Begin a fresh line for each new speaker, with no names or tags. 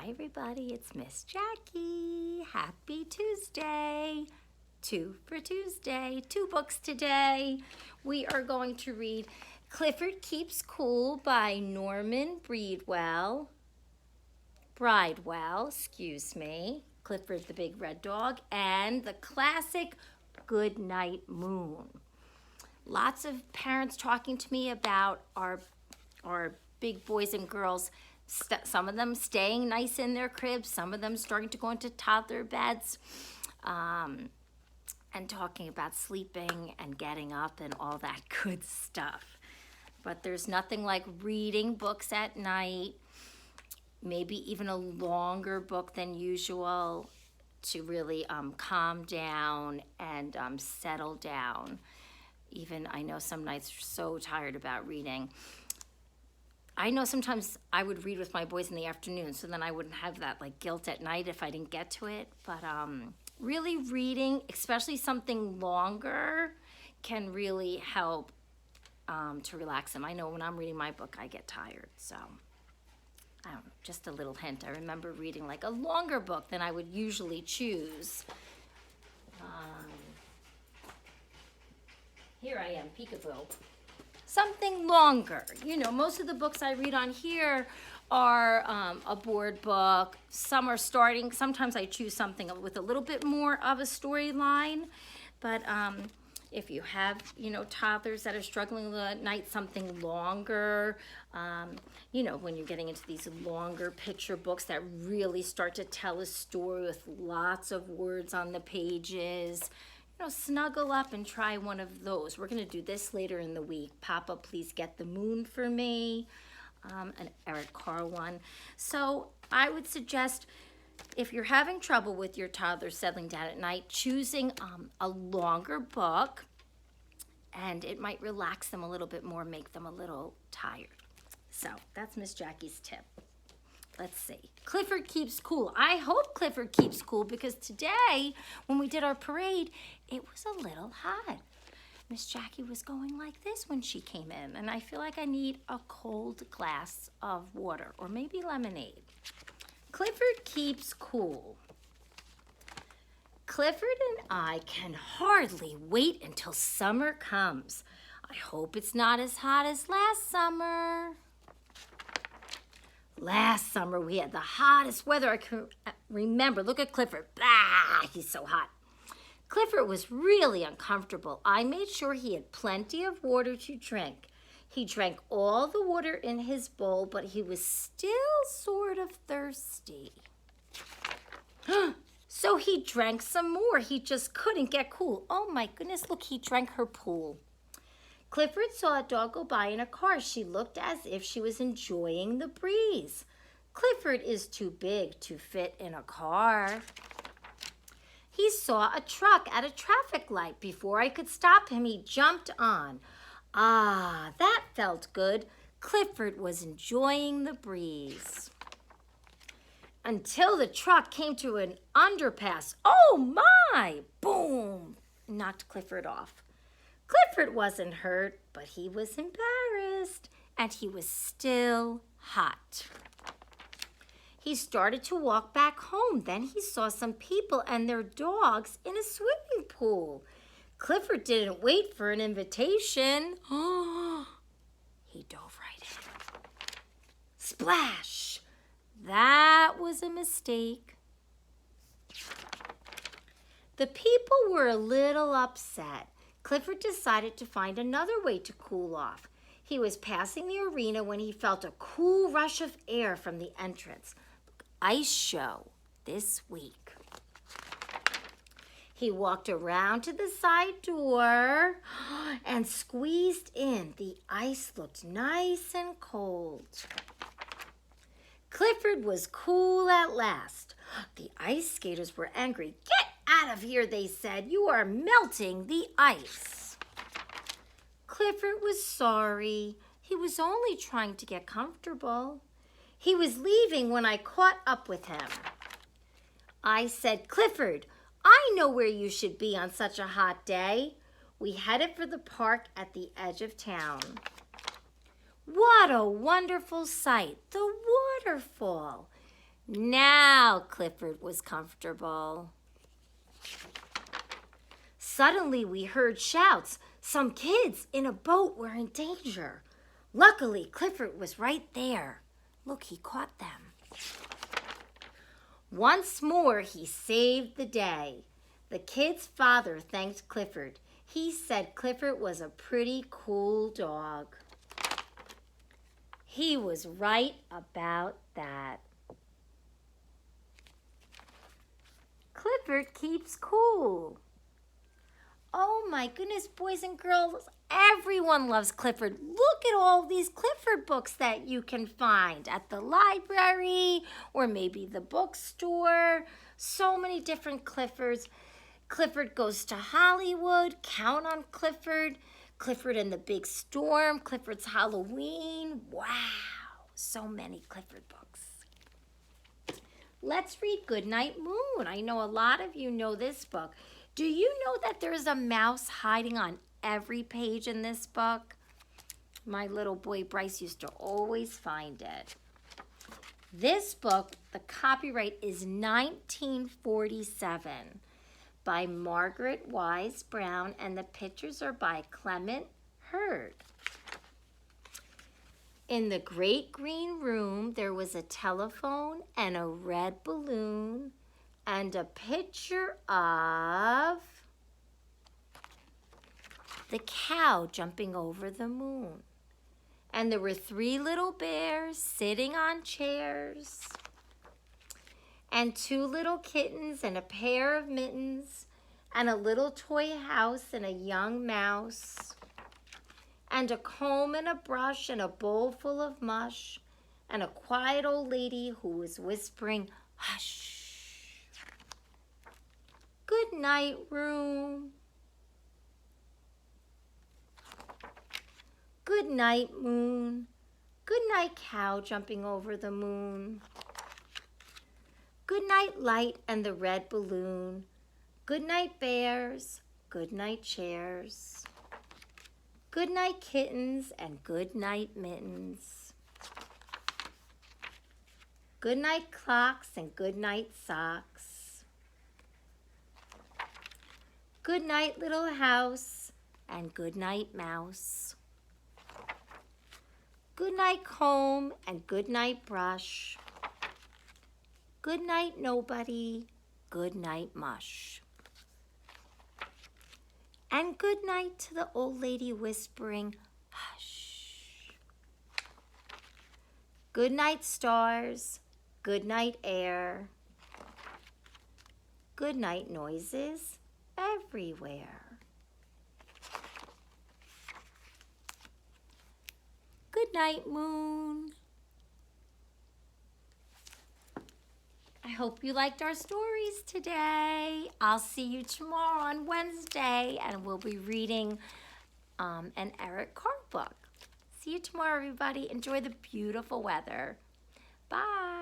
Hi everybody, it's Miss Jackie. Happy Tuesday. 2 for Tuesday. 2 books today. We are going to read Clifford Keeps Cool by Norman Bridwell. Clifford the Big Red Dog, and the classic Goodnight Moon. Lots of parents talking to me about our big boys and girls, some of them staying nice in their cribs, some of them starting to go into toddler beds, and talking about sleeping and getting up and all that good stuff. But there's nothing like reading books at night, maybe even a longer book than usual, to really calm down and settle down. Even I know some nights are so tired about reading. I know sometimes I would read with my boys in the afternoon, so then I wouldn't have that like guilt at night if I didn't get to it. But really reading, especially something longer, can really help to relax them. I know when I'm reading my book, I get tired. So I don't know, just a little hint. I remember reading like a longer book than I would usually choose. Here I am, peekaboo. Something longer. You know, most of the books I read on here are a board book. Some are starting. Sometimes I choose something with a little bit more of a storyline. But if you have, toddlers that are struggling at night, something longer. When you're getting into these longer picture books that really start to tell a story with lots of words on the pages. Snuggle up and try one of those. We're going to do this later in the week. Papa, Please Get the Moon for Me, an Eric Carle one. So I would suggest, if you're having trouble with your toddler settling down at night, choosing a longer book, and it might relax them a little bit more, make them a little tired. So that's Miss Jackie's tip. Let's see. Clifford Keeps Cool. I hope Clifford keeps cool, because today, when we did our parade, it was a little hot. Miss Jackie was going like this when she came in, and I feel like I need a cold glass of water, or maybe lemonade. Clifford keeps cool. Clifford and I can hardly wait until summer comes. I hope it's not as hot as last summer. Last summer, we had the hottest weather I can remember. Look at Clifford. Blah, he's so hot. Clifford was really uncomfortable. I made sure he had plenty of water to drink. He drank all the water in his bowl, but he was still sort of thirsty. So he drank some more. He just couldn't get cool. Oh my goodness, look, he drank her pool. Clifford saw a dog go by in a car. She looked as if she was enjoying the breeze. Clifford is too big to fit in a car. He saw a truck at a traffic light. Before I could stop him, he jumped on. Ah, that felt good. Clifford was enjoying the breeze. Until the truck came to an underpass. Oh my! Boom! Knocked Clifford off. Clifford wasn't hurt, but he was embarrassed, and he was still hot. He started to walk back home. Then he saw some people and their dogs in a swimming pool. Clifford didn't wait for an invitation. He dove right in. Splash! That was a mistake. The people were a little upset. Clifford decided to find another way to cool off. He was passing the arena when he felt a cool rush of air from the entrance. Ice show this week. He walked around to the side door and squeezed in. The ice looked nice and cold. Clifford was cool at last. The ice skaters were angry. Get out of here, they said. You are melting the ice. Clifford was sorry. He was only trying to get comfortable. He was leaving when I caught up with him. I said, Clifford, I know where you should be on such a hot day. We headed for the park at the edge of town. What a wonderful sight, the waterfall. Now Clifford was comfortable. Suddenly we heard shouts. Some kids in a boat were in danger. Luckily, Clifford was right there. Look, he caught them. Once more, he saved the day. The kid's father thanked Clifford. He said Clifford was a pretty cool dog. He was right about that. Clifford keeps cool. Oh my goodness, boys and girls, everyone loves Clifford. Look at all these Clifford books that you can find at the library or maybe the bookstore. So many different Cliffords. Clifford Goes to Hollywood, Count on Clifford, Clifford and the Big Storm, Clifford's Halloween. Wow, so many Clifford books. Let's read Goodnight Moon. I know a lot of you know this book. Do you know that there's a mouse hiding on every page in this book? My little boy Bryce used to always find it. This book, the copyright is 1947 by Margaret Wise Brown, and the pictures are by Clement Hurd. In the great green room, there was a telephone and a red balloon and a picture of the cow jumping over the moon. And there were 3 little bears sitting on chairs, and 2 little kittens and a pair of mittens, and a little toy house and a young mouse, and a comb and a brush and a bowl full of mush, and a quiet old lady who was whispering, "Hush." Good night, room. Good night, moon. Good night, cow jumping over the moon. Good night, light and the red balloon. Good night, bears. Good night, chairs. Good night, kittens, and good night, mittens. Good night, clocks, and good night, socks. Good night, little house, and good night, mouse. Good night, comb, and good night, brush. Good night, nobody. Good night, mush. And good night to the old lady whispering, "Hush." Good night, stars. Good night, air. Good night, noises everywhere. Good night, moon. I hope you liked our stories today. I'll see you tomorrow on Wednesday, and we'll be reading an Eric Carle book. See you tomorrow, everybody. Enjoy the beautiful weather. Bye.